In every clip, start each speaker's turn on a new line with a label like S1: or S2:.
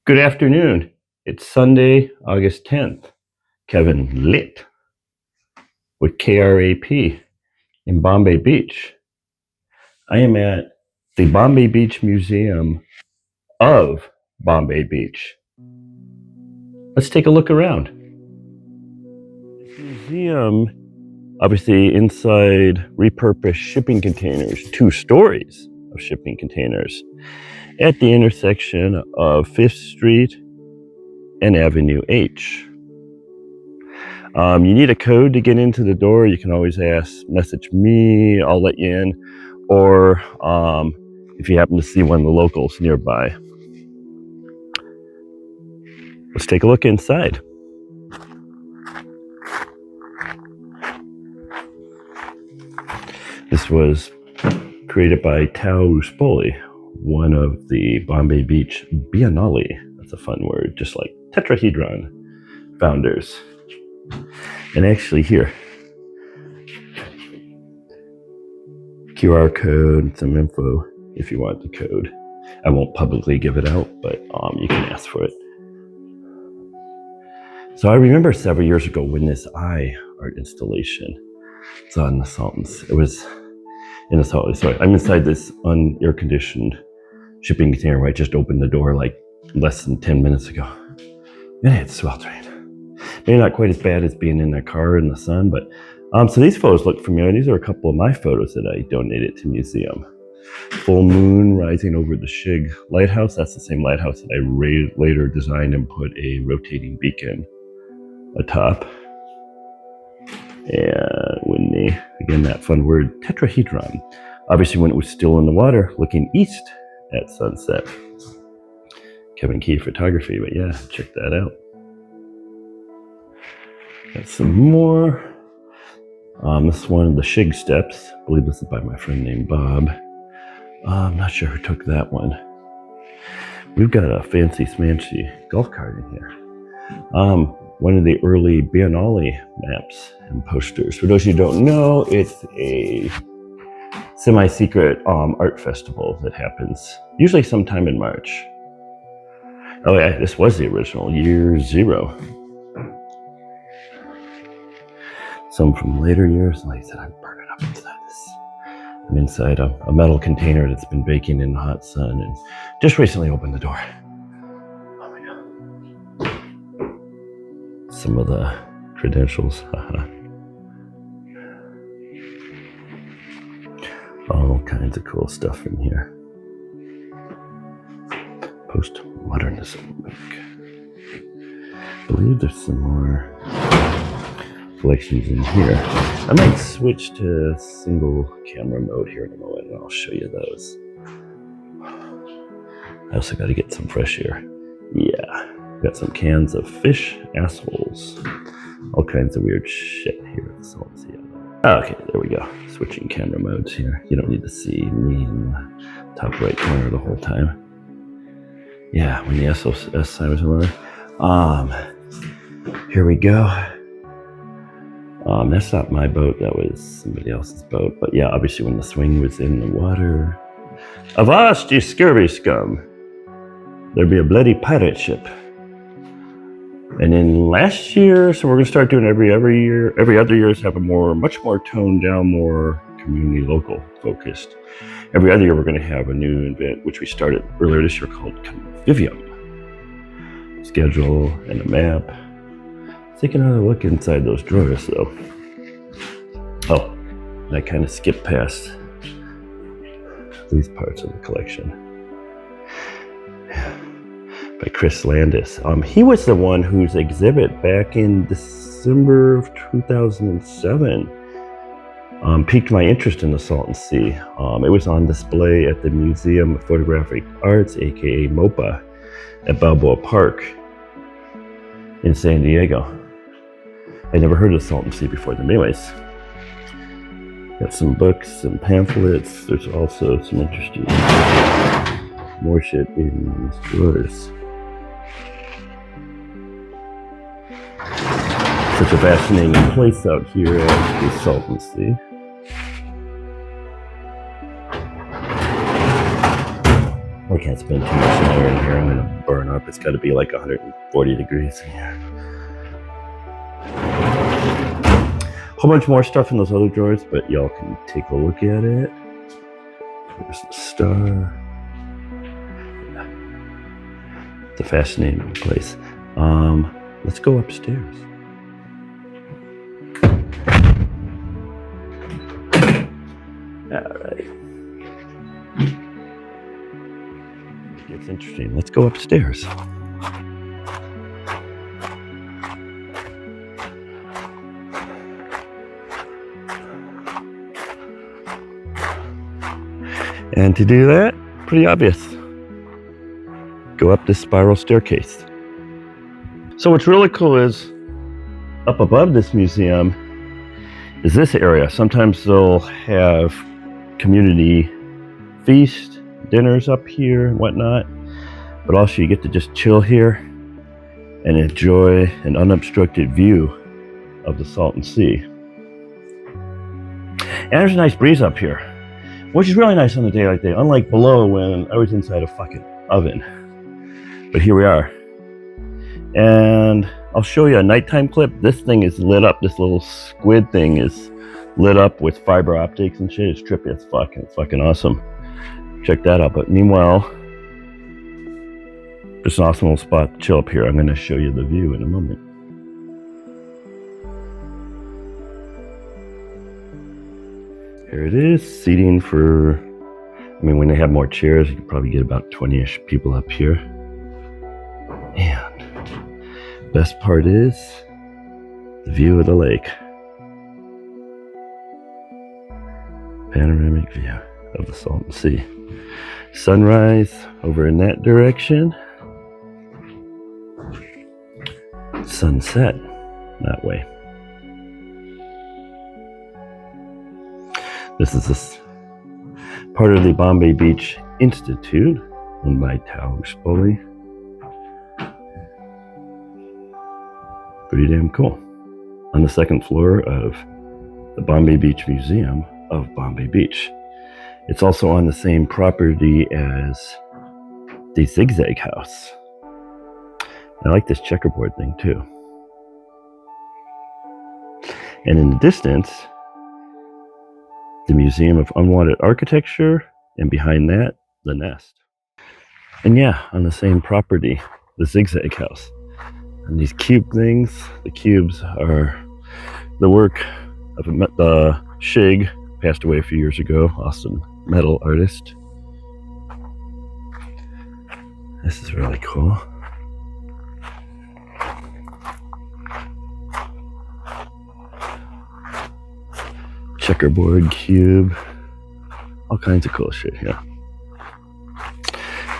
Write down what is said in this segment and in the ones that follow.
S1: Good afternoon. It's Sunday, August 10th. Kevin lit with KRAP in Bombay Beach. I am at the Bombay Beach Museum of Bombay Beach. Let's take a look around. This museum, obviously inside repurposed shipping containers, 2 stories of shipping containers at the intersection of 5th Street and Avenue H. You need a code to get into the door. You can always message me, I'll let you in, or if you happen to see one of the locals nearby. Let's take a look inside. This was created by Tao Ruspoli, one of the Bombay Beach Biennale. That's a fun word, just like tetrahedron founders. And actually here, QR code, some info if you want the code. I won't publicly give it out, but you can ask for it. So I remember several years ago when this eye art installation was on the Sultans. It was in the Sultans. So I'm inside this unair conditioned shipping container where I just opened the door like less than 10 minutes ago. And it's sweltering. Maybe not quite as bad as being in a car in the sun, but so these photos look familiar. These are a couple of my photos that I donated to the museum. Full moon rising over the Shig lighthouse. That's the same lighthouse that I later designed and put a rotating beacon atop. And when again, that fun word, tetrahedron. Obviously when it was still in the water, looking east at sunset. Kevin Key photography, but yeah, check that out. Got some more. This is one of the Shig steps. I believe this is by my friend named Bob. I'm not sure who took that one. We've got a fancy smancy golf cart in here. One of the early Biennale maps and posters. For those of you who don't know, it's a semi-secret art festival that happens usually sometime in March. Oh yeah, this was the original, year 0. Some from later years. Like I said, I'm burning up inside this. I'm inside a metal container that's been baking in the hot sun and just recently opened the door. Oh my God. Some of the credentials. All kinds of cool stuff in here. Postmodernism book. I believe there's some more collections in here. I might switch to single camera mode here in a moment and I'll show you those. I also got to get some fresh air. Yeah, got some cans of fish assholes. All kinds of weird shit here at the Salt Sea. Okay, there we go. Switching camera modes here. You don't need to see me in the top right corner the whole time. Yeah, when the SOS sign was over. Here we go. That's not my boat, that was somebody else's boat. But yeah, obviously when the swing was in the water. Avast, ye scurvy scum! There'd be a bloody pirate ship. And then last year, so we're gonna start doing every other years have a much more toned down, more community local focused. Every other year we're gonna have a new event, which we started earlier this year called Convivium. Schedule and a map. Take another look inside those drawers though. Oh, and I kind of skipped past these parts of the collection. By Chris Landis. He was the one whose exhibit back in December of 2007 piqued my interest in the Salton Sea. It was on display at the Museum of Photographic Arts, aka MOPA, at Balboa Park in San Diego. I never heard of the Salton Sea before them. Anyways, got some books, some pamphlets. There's also some interesting more shit in these drawers. Such a fascinating place out here at the Salton Sea. can't spend too much longer in here. I'm gonna burn up. It's gotta be like 140 degrees in here. Whole bunch more stuff in those other drawers, but y'all can take a look at it. There's the star. It's a fascinating place. Let's go upstairs. All right. It's interesting. Let's go upstairs. And to do that, pretty obvious. Go up this spiral staircase. So what's really cool is up above this museum is this area. Sometimes they'll have community feast, dinners up here and whatnot, but also you get to just chill here and enjoy an unobstructed view of the Salton Sea. And there's a nice breeze up here, which is really nice on a day like that, unlike below when I was inside a fucking oven. But here we are. And I'll show you a nighttime clip. This thing is lit up. This little squid thing is lit up with fiber optics and shit. It's trippy as fuck. It's fucking awesome. Check that out. But meanwhile, just an awesome little spot to chill up here. I'm going to show you the view in a moment. Here it is. Seating for, I mean, when they have more chairs, you could probably get about 20-ish people up here. And best part is the view of the lake. Panoramic view of the Salton Sea. Sunrise over in that direction. Sunset that way. This is part of the Bombay Beach Institute owned by Taos Bully. Pretty damn cool. On the second floor of the Bombay Beach Museum of Bombay Beach. It's also on the same property as the Zig-Zag house. I like this checkerboard thing too. And in the distance, the Museum of Unwanted Architecture, and behind that, the Nest. And yeah, on the same property, the Zig-Zag house. And these cube things, the cubes are the work of the Shig, passed away a few years ago, awesome metal artist. This is really cool. Checkerboard cube, all kinds of cool shit, yeah.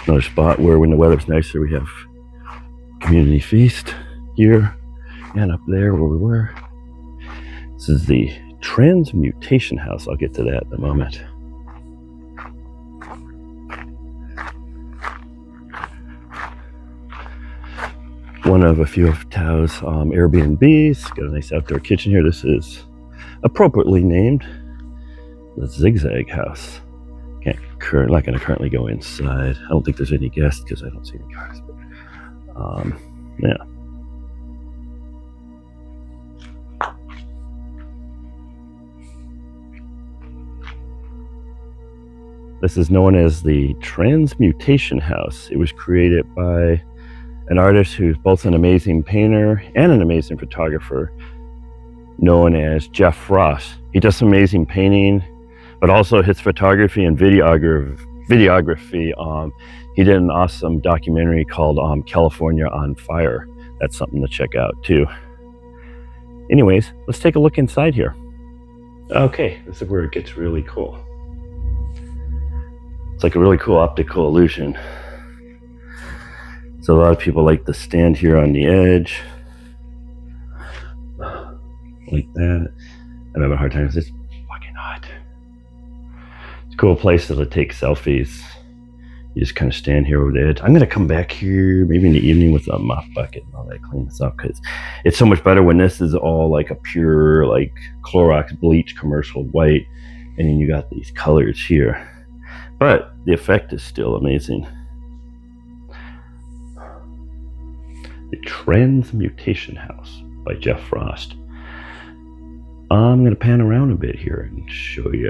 S1: Another spot where when the weather's nicer, we have community feast here and up there where we were. This is the Transmutation house. I'll get to that in a moment. One of a few of Tao's Airbnbs. Got a nice outdoor kitchen here. This is appropriately named the Zig-Zag house. Not going to currently go inside. I don't think there's any guests because I don't see any cars. But, yeah. This is known as the Transmutation house. It was created by an artist who's both an amazing painter and an amazing photographer, known as Jeff Frost. He does some amazing painting, but also his photography and videography. He did an awesome documentary called California on Fire. That's something to check out too. Anyways, let's take a look inside here. Okay, this is where it gets really cool. It's like a really cool optical illusion. So a lot of people like to stand here on the edge, like that. I'm having a hard time. It's fucking hot. It's a cool place to take selfies. You just kind of stand here over the edge. I'm gonna come back here maybe in the evening with a mop bucket and all that, clean this up, because it's so much better when this is all like a pure like Clorox bleach commercial white, and then you got these colors here. But the effect is still amazing. The Transmutation House by Jeff Frost. I'm going to pan around a bit here and show you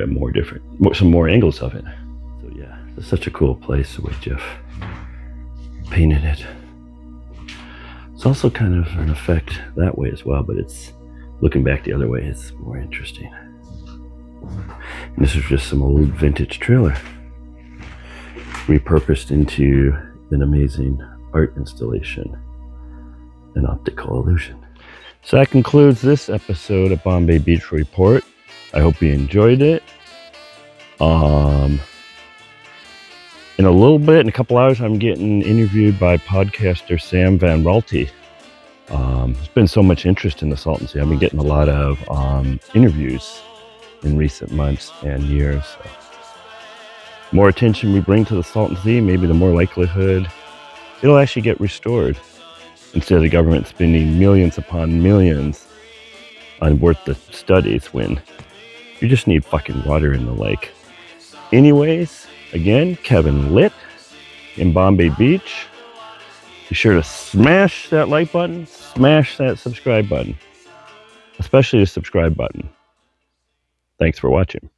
S1: some more angles of it. So yeah, it's such a cool place the way Jeff painted it. It's also kind of an effect that way as well, but it's looking back the other way, it's more interesting. And this is just some old vintage trailer repurposed into an amazing art installation, an optical illusion. So that concludes this episode of Bombay Beach Report. I hope you enjoyed it. In a little bit, in a couple hours, I'm getting interviewed by podcaster Sam Van Raalte. There's been so much interest in the Salton Sea. I've been getting a lot of interviews in recent months and years. So more attention we bring to the Salton Sea, maybe the more likelihood it'll actually get restored, instead of the government spending millions upon millions on worthless studies when you just need fucking water in the lake. Anyways, again, Kevin Lit in Bombay Beach. Be sure to smash that like button, smash that subscribe button, especially the subscribe button. Thanks for watching.